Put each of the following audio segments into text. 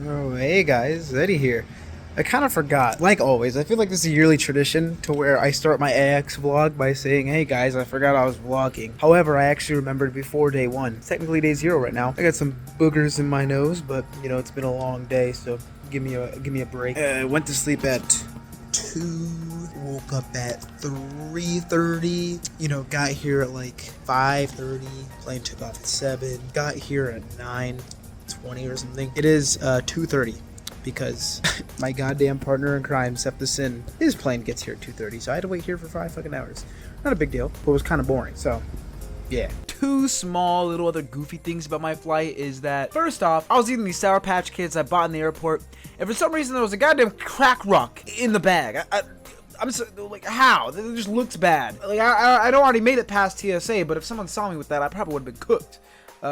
Oh, hey guys, Eddie here. I kind of forgot. Like always, I feel like this is a yearly tradition to where I start my AX vlog by saying, hey guys, I forgot I was vlogging. However, I actually remembered before day one. It's technically day zero right now. I got some boogers in my nose, but you know, it's been a long day, so give me a break. I went to sleep at 2, woke up at 3:30, you know, got here at like 5:30, plane took off at 7, got here at 9:20 or something. It is 2:30 because my goddamn partner in crime, Septicin, his plane gets here at 2:30, so I had to wait here for 5 fucking hours. Not a big deal, but it was kind of boring, so yeah. Two small little other goofy things about my flight is that, first off, I was eating these Sour Patch Kids I bought in the airport, and for some reason there was a goddamn crack rock in the bag. I'm so, like, how? It just looks bad. Like, I know I already made it past TSA, but if someone saw me with that, I probably would have been cooked.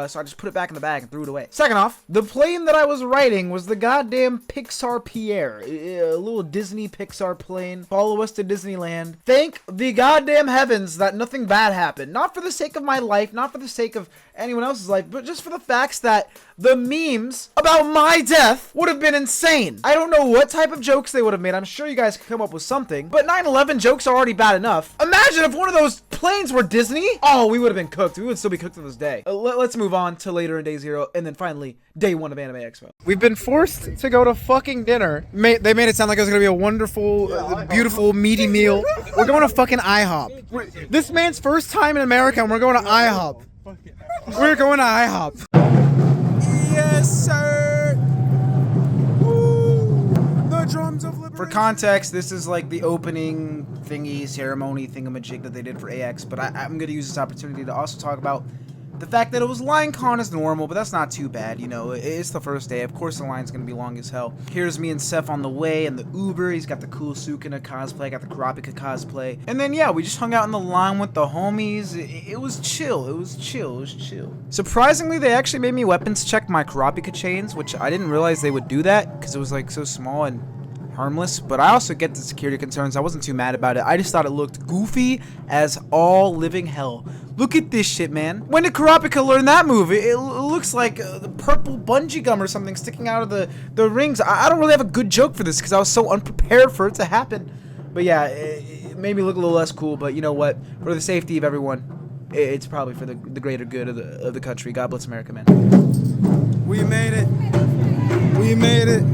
So I just put it back in the bag and threw it away. Second off, the plane that I was riding was the goddamn Pixar Pierre. A little Disney Pixar plane. Follow us to Disneyland. Thank the goddamn heavens that nothing bad happened. Not for the sake of my life, not for the sake of anyone else's life, but just for the facts that the memes about my death would have been insane. I don't know what type of jokes they would have made. I'm sure you guys could come up with something, but 9/11 jokes are already bad enough. Imagine if one of those planes were Disney. Oh, we would have been cooked. We would still be cooked to this day. Let's move on to later in day 0, and then finally day 1 of Anime Expo. We've been forced to go to fucking dinner. They made it sound like it was gonna be a wonderful, beautiful, meaty meal. We're going to fucking IHOP. This man's first time in America, and we're going to IHOP. We're going to IHOP. Yes, sir. Woo. The drums of liberty. For context, this is like the opening thingy, ceremony, thingamajig that they did for AX, but I'm going to use this opportunity to also talk about the fact that it was line con as normal, but that's not too bad, you know, it's the first day. Of course the line's gonna be long as hell. Here's me and Seth on the way in the Uber. He's got the cool Sukuna cosplay, I got the Kurapika cosplay. And then yeah, we just hung out in the line with the homies. It was chill, it was chill, it was chill. Surprisingly, they actually made me weapons check my Kurapika chains, which I didn't realize they would do that, because it was like so small and harmless, but I also get the security concerns. I wasn't too mad about it. I just thought it looked goofy as all living hell. Look at this shit, man. When did Kurapika learn that move? It looks like the purple bungee gum or something sticking out of the rings. I don't really have a good joke for this because I was so unprepared for it to happen. But yeah, it made me look a little less cool, but you know what? For the safety of everyone, it's probably for the greater good of the country. God bless America, man. We made it. We made it.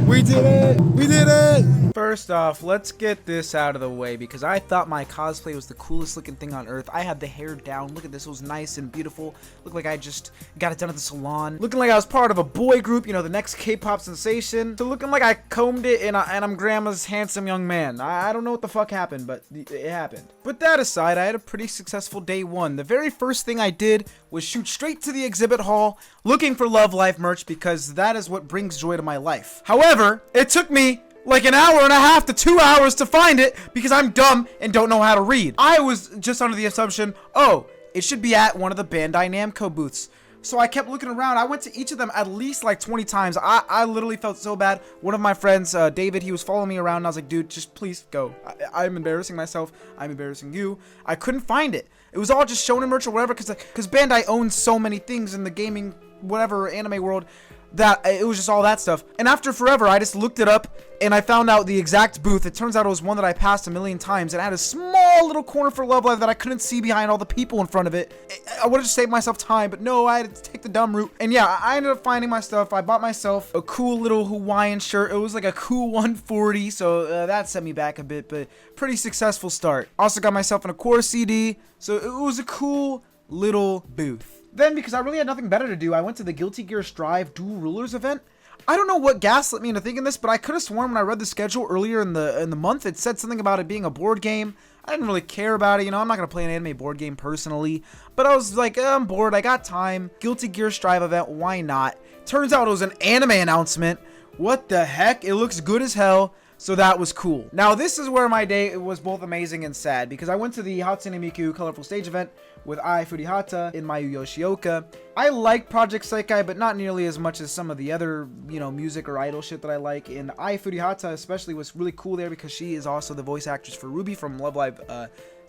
We did it! We did it! First off, let's get this out of the way because I thought my cosplay was the coolest looking thing on earth. I had the hair down. Look at this. It was nice and beautiful. Looked like I just got it done at the salon. Looking like I was part of a boy group, you know, the next K-pop sensation. To looking like I combed it and I'm grandma's handsome young man. I don't know what the fuck happened, but it happened. But that aside, I had a pretty successful day 1. The very first thing I did was shoot straight to the exhibit hall looking for Love Life merch because that is what brings joy to my life. However, it took me like an hour and a half to 2 hours to find it because I'm dumb and don't know how to read. I was just under the assumption, oh, it should be at one of the Bandai Namco booths. So I kept looking around. I went to each of them at least like 20 times. I literally felt so bad. One of my friends, David, he was following me around and I was like, dude, just please go. I'm embarrassing myself. I'm embarrassing you. I couldn't find it. It was all just shonen merch or whatever because Bandai owns so many things in the gaming, whatever, anime world that it was just all that stuff. And after forever, I just looked it up and I found out the exact booth. It turns out it was one that I passed a million times and it had a small little corner for Love Live that I couldn't see behind all the people in front of it. I would have just saved myself time, but no, I had to take the dumb route. And yeah, I ended up finding my stuff. I bought myself a cool little Hawaiian shirt. It was like a cool 140, so that set me back a bit, but pretty successful start. Also got myself an Aqua CD, so it was a cool little booth. Then, because I really had nothing better to do, I went to the Guilty Gear Strive Dual Rulers event. I don't know what gaslit me into thinking this, but I could have sworn when I read the schedule earlier in the month, it said something about it being a board game. I didn't really care about it, you know, I'm not going to play an anime board game personally, but I was like, I'm bored, I got time, Guilty Gear Strive event, why not? Turns out it was an anime announcement. What the heck? It looks good as hell. So that was cool. Now this is where my day was both amazing and sad because I went to the Hatsune Miku Colorful Stage event with Ai Furihata and Mayu Yoshioka. I like Project Seikai, but not nearly as much as some of the other, you know, music or idol shit that I like. And Ai Furihata especially was really cool there because she is also the voice actress for Ruby from Love Live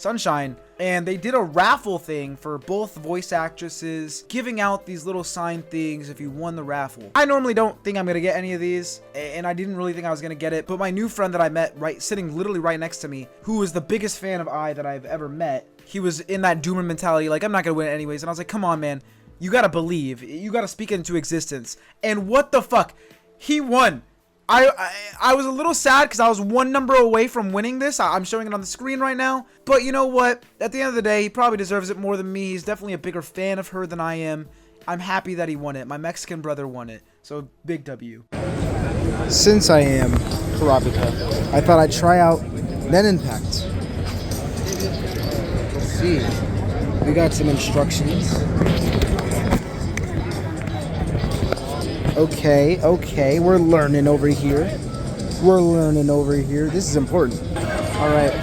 Sunshine, and they did a raffle thing for both voice actresses, giving out these little signed things if you won the raffle. I normally don't think I'm gonna get any of these, and I didn't really think I was gonna get it, but my new friend that I met sitting literally right next to me, who was the biggest fan of I that I've ever met, he was in that doomer mentality, like, I'm not gonna win it anyways, and I was like, come on, man, you gotta believe, you gotta speak it into existence. And what the fuck, he won. I was a little sad because I was one number away from winning this. I'm showing it on the screen right now. But you know what? At the end of the day, he probably deserves it more than me. He's definitely a bigger fan of her than I am. I'm happy that he won it. My Mexican brother won it. So, big W. Since I am Karabika, I thought I'd try out Net Impact. Let's see. We got some instructions. Okay, we're learning over here. This is important. All right,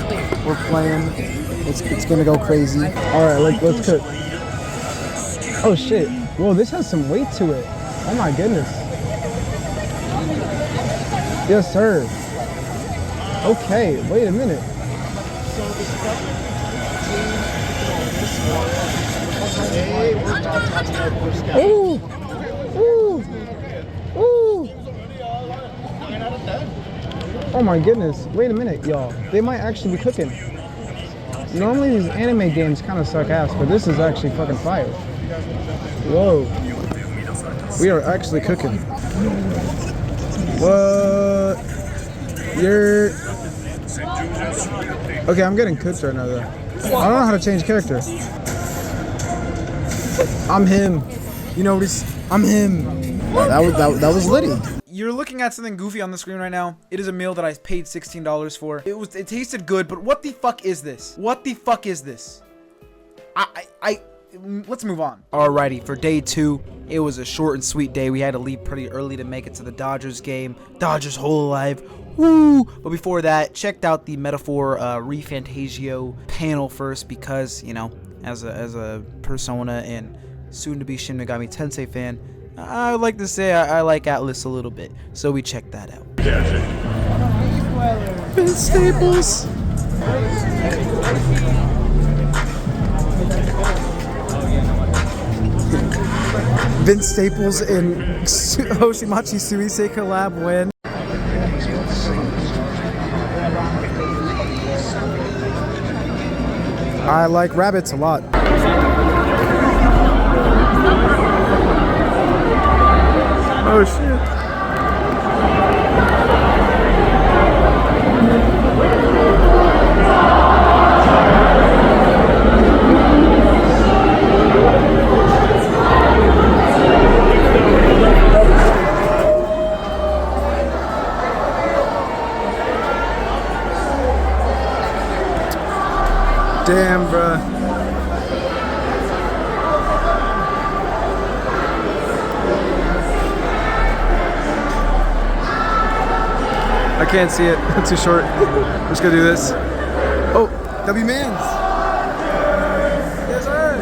we're playing. It's gonna go crazy. All right, let's cook. Oh shit! Whoa, this has some weight to it. Oh my goodness. Yes, sir. Okay, wait a minute. Ooh, ooh. Ooh. Oh my goodness. Wait a minute, y'all. They might actually be cooking. Normally these anime games kind of suck ass, but this is actually fucking fire. Whoa. We are actually cooking. What? You're... Okay, I'm getting cooked right now though. I don't know how to change character. I'm him. You know what he's... I'm him. That was litty. You're looking at something goofy on the screen right now. It is a meal that I paid $16 for. It tasted good, but what the fuck is this? What the fuck is this? Let's move on. Alrighty, for day 2, it was a short and sweet day. We had to leave pretty early to make it to the Dodgers game. Dodgers Hololive. Woo! But before that, checked out the Metaphor ReFantasio panel first because, you know, as a Persona and soon-to-be Shin Megami Tensei fan, I would like to say I like Atlas a little bit, so we checked that out. Vince Staples. Vince Staples and Hoshimachi Suisei collab win. I like rabbits a lot. Oh shit. Damn, bruh. I can't see it. It's too short. I'm just gonna do this. Oh, W Mans. Yes, sir.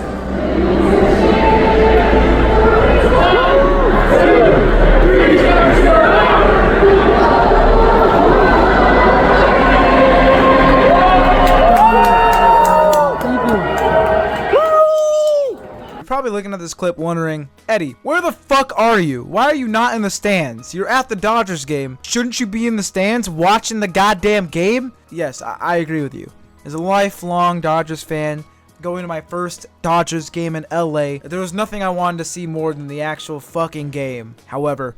You're probably looking at this clip wondering, Eddie, where the fuck are you? Why are you not in the stands? You're at the Dodgers game. Shouldn't you be in the stands watching the goddamn game? Yes, I agree with you. As a lifelong Dodgers fan, going to my first Dodgers game in LA, there was nothing I wanted to see more than the actual fucking game. However,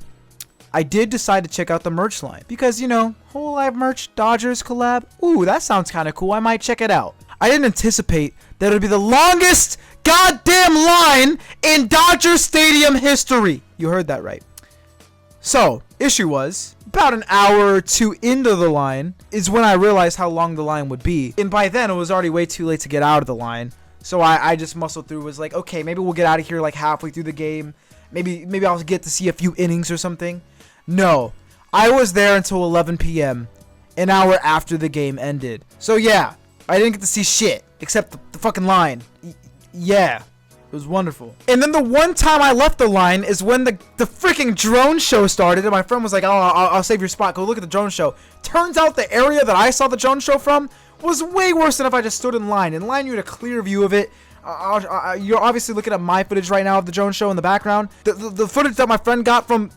I did decide to check out the merch line because, you know, Hololive merch, Dodgers collab. Ooh, that sounds kind of cool. I might check it out. I didn't anticipate that it would be the longest goddamn line in Dodger Stadium history. You heard that right. So, issue was, about an hour or two into the line is when I realized how long the line would be. And by then, it was already way too late to get out of the line. So I just muscled through, was like, okay, maybe we'll get out of here like halfway through the game. Maybe I'll get to see a few innings or something. No, I was there until 11 p.m., an hour after the game ended. So yeah, I didn't get to see shit, except the fucking line. Yeah. It was wonderful. And then the one time I left the line is when the freaking drone show started, and my friend was like, oh, I'll save your spot. Go look at the drone show. Turns out the area that I saw the drone show from was way worse than if I just stood in line. In line, you had a clear view of it. You're obviously looking at my footage right now of the drone show in the background. The footage that my friend got from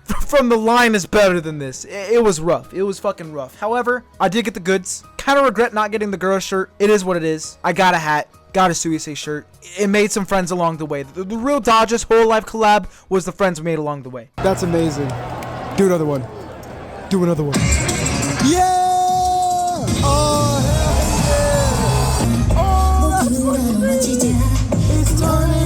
the line is better than this. It was rough. It was fucking rough. However, I did get the goods. Kind of regret not getting the girl shirt. It is what it is. I got a hat. Got a Suicide shirt. It made some friends along the way. The real Dodgers Hololive collab was the friends we made along the way. That's amazing. Do another one. Do another one. Yeah! Oh, hell yeah! Oh, that's fucking crazy. It's turning.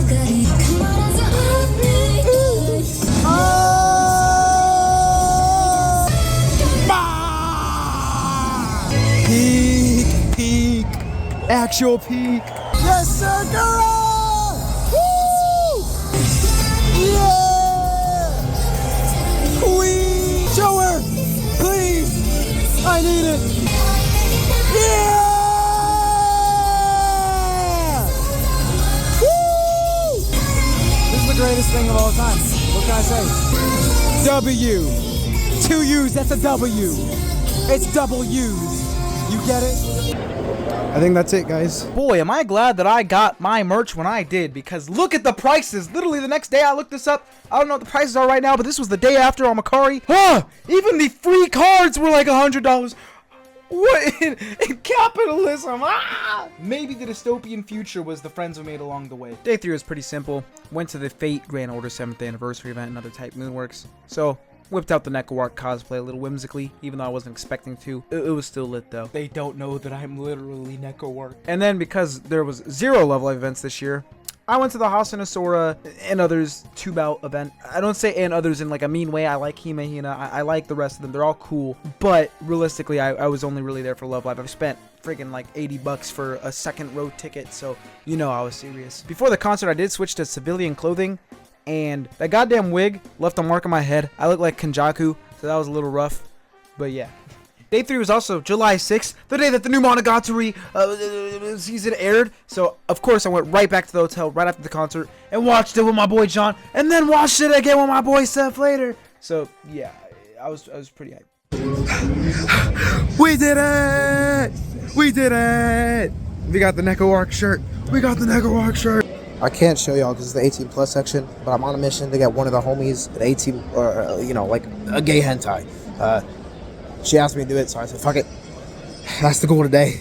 Peak. Actual peak. Yes, sir, girl! Woo! Yeah! Queen! Show her! Please! I need it! Yeah! Woo! This is the greatest thing of all time. What can I say? W. 2 U's, that's a W. It's double U's. You get it? I think that's it, guys. Boy, am I glad that I got my merch when I did, because look at the prices. Literally the next day I looked this up. I don't know what the prices are right now, but this was the day after on Macari. Even the free cards were like $100. What in capitalism? Maybe the dystopian future was the friends we made along the way. Day 3 was pretty simple. Went to the Fate Grand Order 7th Anniversary event and other type Moonworks. So whipped out the Neko Arc cosplay a little whimsically, even though I wasn't expecting to. It was still lit though. They don't know that I'm literally Neko Arc. And then because there was 0 Love Live events this year, I went to the Hasanasora and others 2-bout event. I don't say and others in like a mean way. I like Hime Hina. I like the rest of them. They're all cool. But realistically, I was only really there for Love Live. I've spent friggin' like $80 for a second row ticket, so you know I was serious. Before the concert, I did switch to civilian clothing, and that goddamn wig left a mark on my head. I look like Kenjaku, so that was a little rough. But yeah. Day 3 was also July 6th, the day that the new Monogatari season aired. So, of course, I went right back to the hotel right after the concert and watched it with my boy John, and then watched it again with my boy Seth later. So, yeah, I was pretty hyped. We did it! We did it! We got the Neko Arc shirt. We got the Neko Arc shirt. I can't show y'all because it's the 18+ section, but I'm on a mission to get one of the homies an 18, or like a gay hentai. She asked me to do it, so I said, fuck it. That's the goal today.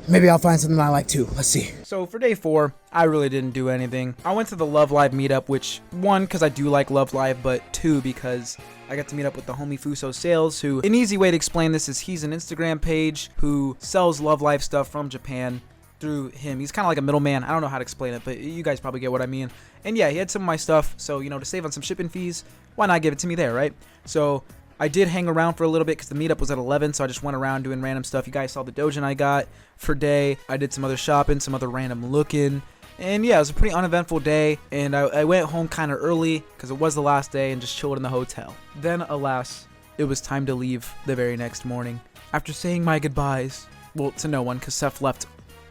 Maybe I'll find something I like too. Let's see. So for day 4, I really didn't do anything. I went to the Love Live meetup, which 1, because I do like Love Live, but 2, because I got to meet up with the homie Fuso Sales, who, an easy way to explain this is he's an Instagram page who sells Love Live stuff from Japan through him. He's kind of like a middleman. I don't know how to explain it, but you guys probably get what I mean. And yeah, he had some of my stuff, so, to save on some shipping fees, why not give it to me there, right? So I did hang around for a little bit because the meetup was at 11, so I just went around doing random stuff. You guys saw the dojin I got for day. I did some other shopping, some other random looking. And yeah, it was a pretty uneventful day, and I went home kind of early because it was the last day and just chilled in the hotel. Then, alas, it was time to leave the very next morning. After saying my goodbyes, well, to no one because Seth left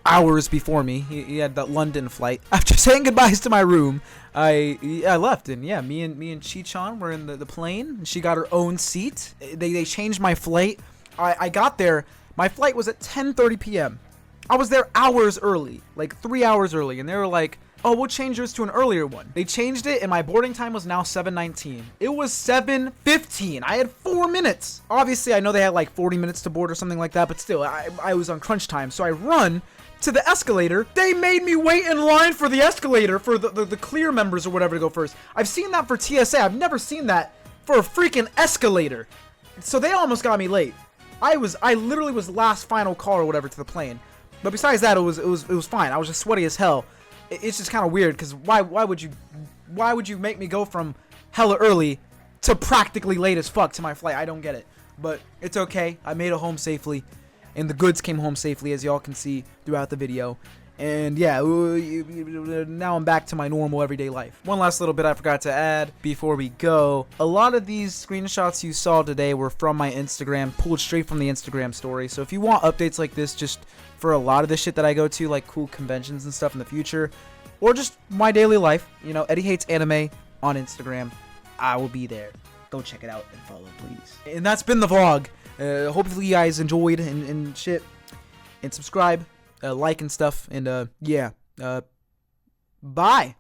hours before me. He had that London flight. After saying goodbyes to my room, I left, and yeah, me and Chi-chan were in the plane. She got her own seat. They changed my flight. I got there. My flight was at 10:30 p.m. I was there hours early, like 3 hours early, and they were like, oh, we'll change yours to an earlier one. They changed it, and my boarding time was now 7:19. It was 7:15. I had 4 minutes. Obviously, I know they had like 40 minutes to board or something like that, but still, I was on crunch time, so I run to the escalator. They made me wait in line for the escalator for the clear members or whatever to go first. I've seen that for TSA. I've never seen that for a freaking escalator. So they almost got me late. I literally was last final call or whatever to the plane. But besides that, it was fine. I was just sweaty as hell. It's just kind of weird because why would you make me go from hella early to practically late as fuck to my flight? I don't get it. But it's okay. I made it home safely. And the goods came home safely, as y'all can see throughout the video. And yeah, now I'm back to my normal everyday life. One last little bit I forgot to add before we go. A lot of these screenshots you saw today were from my Instagram, pulled straight from the Instagram story. So if you want updates like this just for a lot of the shit that I go to, like cool conventions and stuff in the future, or just my daily life, you know, Eddie Hates Anime on Instagram. I will be there. Go check it out and follow, please. And that's been the vlog. Hopefully you guys enjoyed and shit. And subscribe, like and stuff. And yeah. Bye.